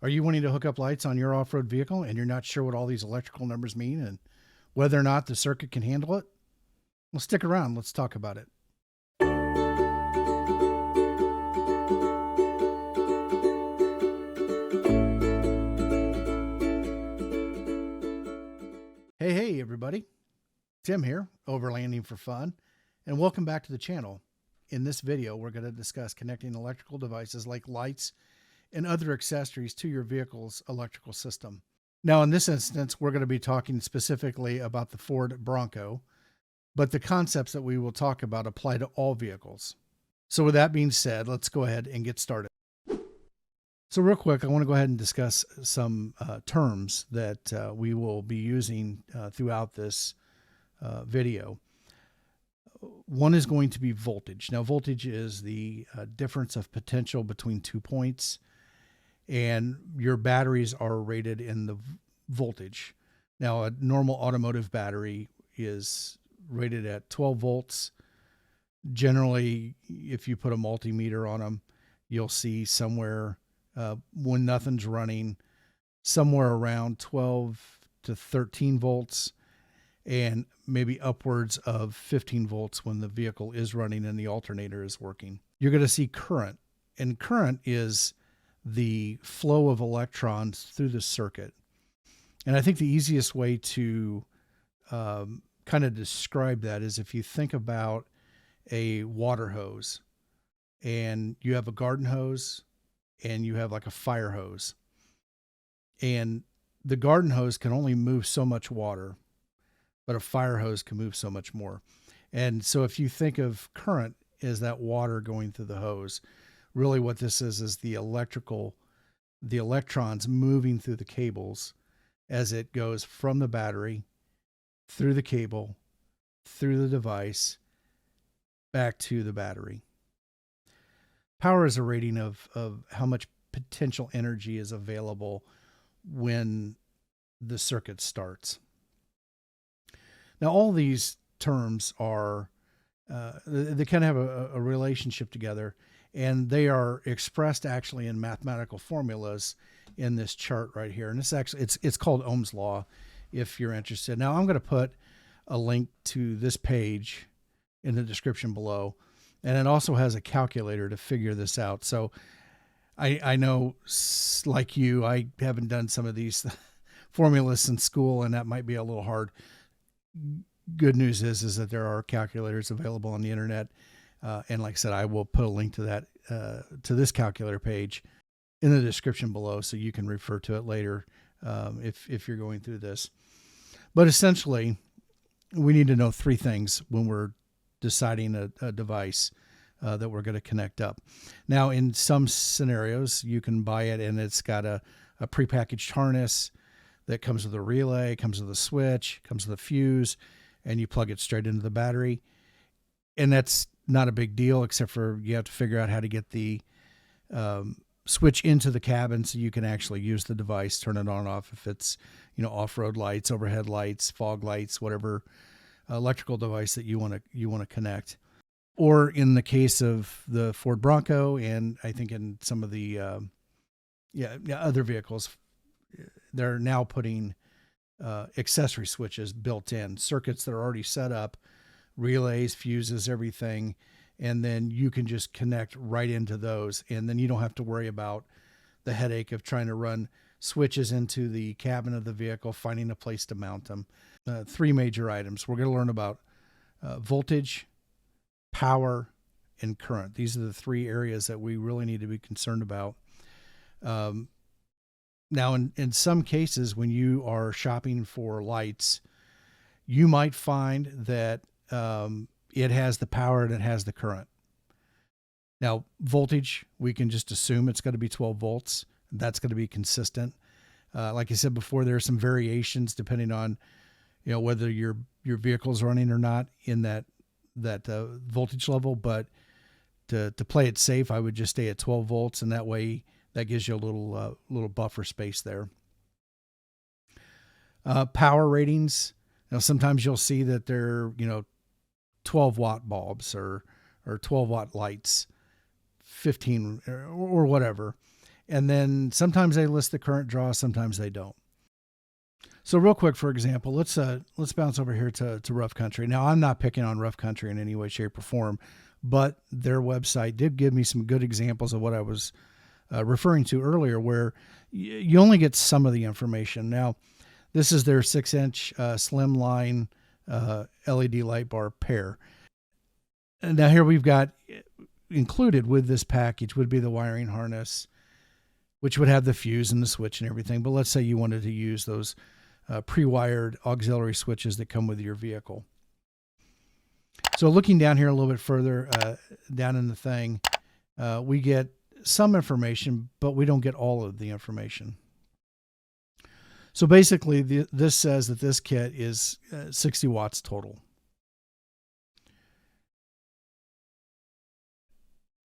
Are you wanting to hook up lights on your off-road vehicle and you're not sure what all these electrical numbers mean and whether or not the circuit can handle it? Well, stick around. Let's talk about it. Hey, everybody. Tim here, Overlanding for Fun, and welcome back to the channel. In this video, we're going to discuss connecting electrical devices like lights and other accessories to your vehicle's electrical system. Now, in this instance, we're going to be talking specifically about the Ford Bronco, but the concepts that we will talk about apply to all vehicles. So with that being said, let's go ahead and get started. So real quick, I want to go ahead and discuss some terms that we will be using throughout this video. One is going to be voltage. Now, voltage is the difference of potential between 2 points, and your batteries are rated in the voltage. Now, a normal automotive battery is rated at 12 volts. Generally, if you put a multimeter on them, you'll see somewhere when nothing's running, somewhere around 12 to 13 volts, and maybe upwards of 15 volts when the vehicle is running and the alternator is working. You're going to see current, and current is the flow of electrons through the circuit. And I think the easiest way to kind of describe that is if you think about a water hose, and you have a garden hose and you have like a fire hose, and the garden hose can only move so much water, but a fire hose can move so much more. And so if you think of current as that water going through the hose, really what this is the electrons moving through the cables as it goes from the battery through the cable, through the device, back to the battery. Power is a rating of how much potential energy is available when the circuit starts. Now, all these terms are, they kind of have a relationship together, and they are expressed actually in mathematical formulas in this chart right here. And this actually, it's called Ohm's Law if you're interested. Now, I'm going to put a link to this page in the description below, and it also has a calculator to figure this out. So I know, like you, I haven't done some of these formulas in school, and that might be a little hard. Good news is that there are calculators available on the internet. And like I said, I will put a link to that, to this calculator page in the description below, so you can refer to it later if you're going through this. But essentially, we need to know three things when we're deciding a device that we're going to connect up. Now, in some scenarios, you can buy it and it's got a prepackaged harness that comes with a relay, comes with a switch, comes with a fuse, and you plug it straight into the battery. And that's not a big deal, except for you have to figure out how to get the switch into the cabin so you can actually use the device, turn it on and off if it's, off-road lights, overhead lights, fog lights, whatever electrical device that you want to connect. Or in the case of the Ford Bronco, and I think in some of the other vehicles, they're now putting accessory switches built in, circuits that are already set up, relays, fuses, everything, and then you can just connect right into those, and then you don't have to worry about the headache of trying to run switches into the cabin of the vehicle, finding a place to mount them. Three major items. We're going to learn about voltage, power, and current. These are the three areas that we really need to be concerned about. Now, in some cases, when you are shopping for lights, you might find that it has the power and it has the current. Now, voltage, we can just assume it's going to be 12 volts. That's going to be consistent. Like I said before, there are some variations depending on, whether your vehicle's running or not in that voltage level. But to play it safe, I would just stay at 12 volts, and that way that gives you a little buffer space there. Power ratings. Sometimes you'll see that they're 12 watt bulbs or 12 watt lights, 15 or whatever. And then sometimes they list the current draw, sometimes they don't. So real quick, for example, let's bounce over here to Rough Country. Now, I'm not picking on Rough Country in any way, shape, or form, but their website did give me some good examples of what I was referring to earlier, where you only get some of the information. Now, this is their 6-inch slimline LED light bar pair. And now here we've got included with this package would be the wiring harness, which would have the fuse and the switch and everything. But let's say you wanted to use those pre-wired auxiliary switches that come with your vehicle. So looking down here a little bit further down in the thing, we get some information, but we don't get all of the information. So basically, this says that this kit is 60 watts total.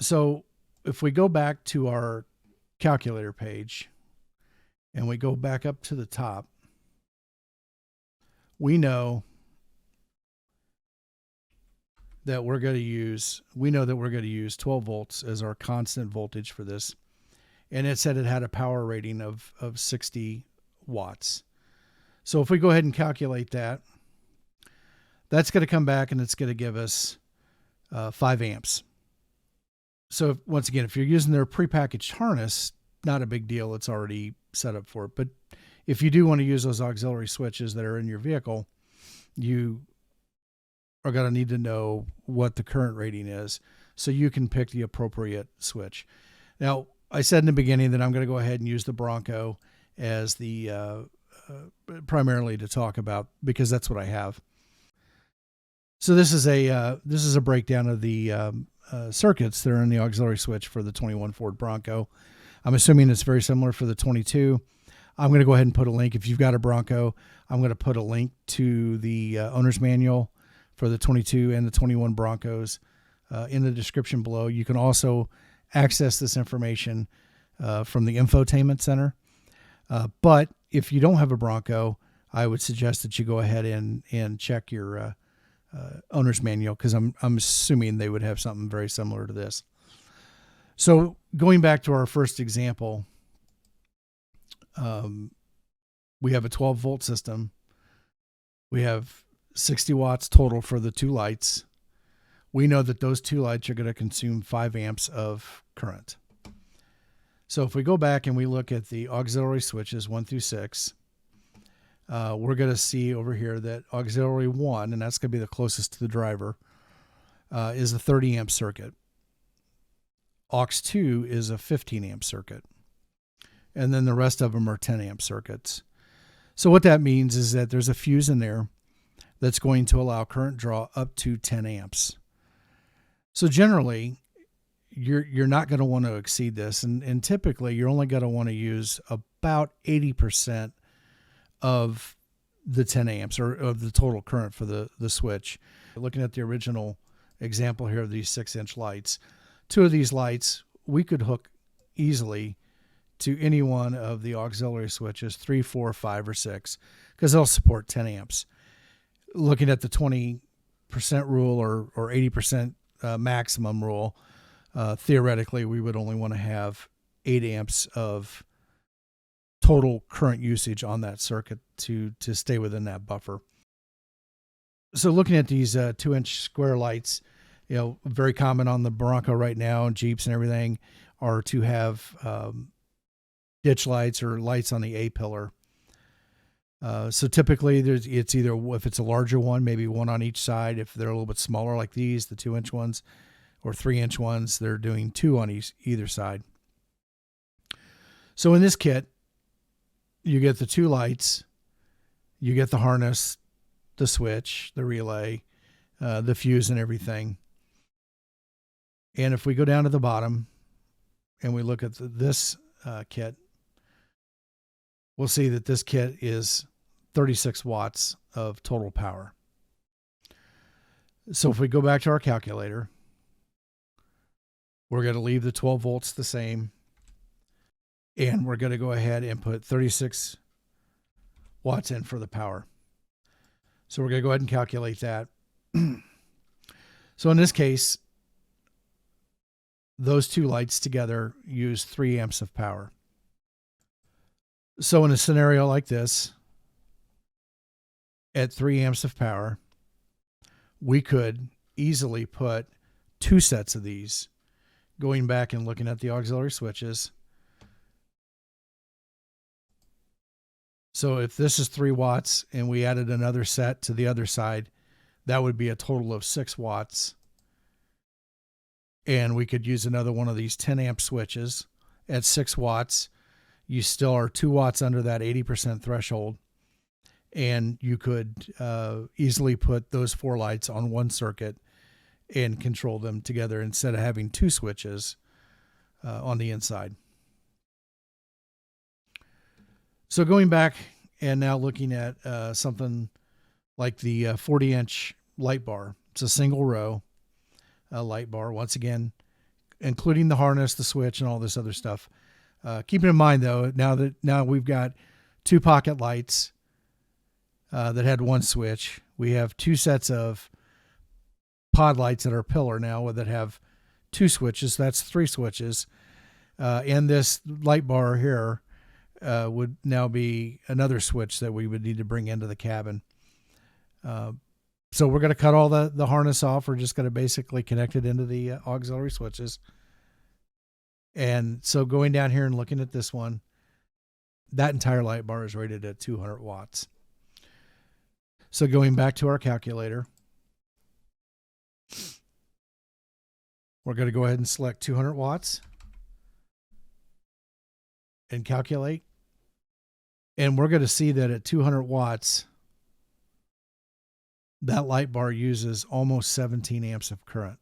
So if we go back to our calculator page and we go back up to the top, we know that we're going to use 12 volts as our constant voltage for this. And it said it had a power rating of 60 watts. So if we go ahead and calculate that, that's going to come back and it's going to give us 5 amps. So once again, if you're using their prepackaged harness, not a big deal. It's already set up for it. But if you do want to use those auxiliary switches that are in your vehicle, you are going to need to know what the current rating is so you can pick the appropriate switch. Now, I said in the beginning that I'm going to go ahead and use the Bronco as the primarily to talk about, because that's what I have. So this is a breakdown of the circuits that are in the auxiliary switch for the 21 Ford Bronco. I'm assuming it's very similar for the 22. I'm going to go ahead and put a link. If you've got a Bronco, I'm going to put a link to the owner's manual for the 22 and the 21 Broncos in the description below. You can also access this information from the infotainment center. But if you don't have a Bronco, I would suggest that you go ahead and check your owner's manual, because I'm assuming they would have something very similar to this. So going back to our first example, we have a 12 volt system. We have 60 watts total for the 2 lights. We know that those 2 lights are going to consume 5 amps of current. So if we go back and we look at the auxiliary switches 1 through 6, we're going to see over here that auxiliary 1, and that's going to be the closest to the driver, is a 30 amp circuit. Aux 2 is a 15 amp circuit. And then the rest of them are 10 amp circuits. So what that means is that there's a fuse in there that's going to allow current draw up to 10 amps. So generally, you're not going to want to exceed this. And typically, you're only going to want to use about 80% of the 10 amps or of the total current for the switch. Looking at the original example here of these 6-inch lights, 2 of these lights we could hook easily to any one of the auxiliary switches, 3, 4, 5, or 6, because they'll support 10 amps. Looking at the 20% rule or 80% maximum rule, theoretically, we would only want to have 8 amps of total current usage on that circuit to stay within that buffer. So looking at these 2-inch square lights, very common on the Bronco right now, and Jeeps and everything, are to have ditch lights or lights on the A-pillar. So typically it's either, if it's a larger one, maybe one on each side. If they're a little bit smaller like these, the 2-inch ones or 3-inch ones, they're doing 2 on either side. So in this kit, you get the 2 lights, you get the harness, the switch, the relay, the fuse and everything. And if we go down to the bottom and we look at this kit, we'll see that this kit is 36 watts of total power. So if we go back to our calculator, we're going to leave the 12 volts the same, and we're going to go ahead and put 36 watts in for the power. So we're going to go ahead and calculate that. So in this case, those two lights together use 3 amps of power. So in a scenario like this, at 3 amps of power, we could easily put 2 sets of these. Going back and looking at the auxiliary switches. So if this is 3 watts and we added another set to the other side, that would be a total of 6 watts. And we could use another one of these 10 amp switches at 6 watts. You still are 2 watts under that 80% threshold. And you could easily put those 4 lights on one circuit and control them together instead of having 2 switches on the inside. So going back and now looking at something like the 40-inch light bar. It's a single row light bar. Once again, including the harness, the switch, and all this other stuff. Keeping in mind, though, now we've got 2 pocket lights that had 1 switch. We have 2 sets of pod lights at our pillar now that have 2 switches. That's 3 switches. And this light bar here would now be another switch that we would need to bring into the cabin. So we're going to cut all the harness off. We're just going to basically connect it into the auxiliary switches. And so going down here and looking at this one, that entire light bar is rated at 200 watts. So going back to our calculator, we're going to go ahead and select 200 watts and calculate. And we're going to see that at 200 watts, that light bar uses almost 17 amps of current.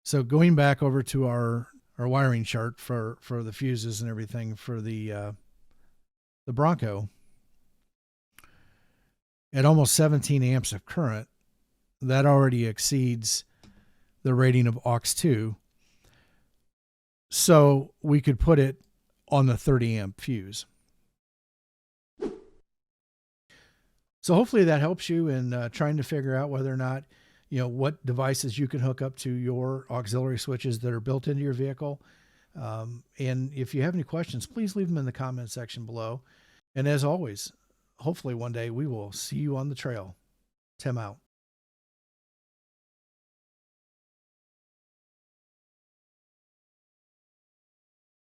So going back over to our wiring chart for the fuses and everything for the Bronco, at almost 17 amps of current, that already exceeds the rating of aux2. So we could put it on the 30 amp fuse. So hopefully that helps you in trying to figure out whether or not, what devices you can hook up to your auxiliary switches that are built into your vehicle. And if you have any questions, please leave them in the comment section below. And as always, hopefully one day we will see you on the trail. Tim out.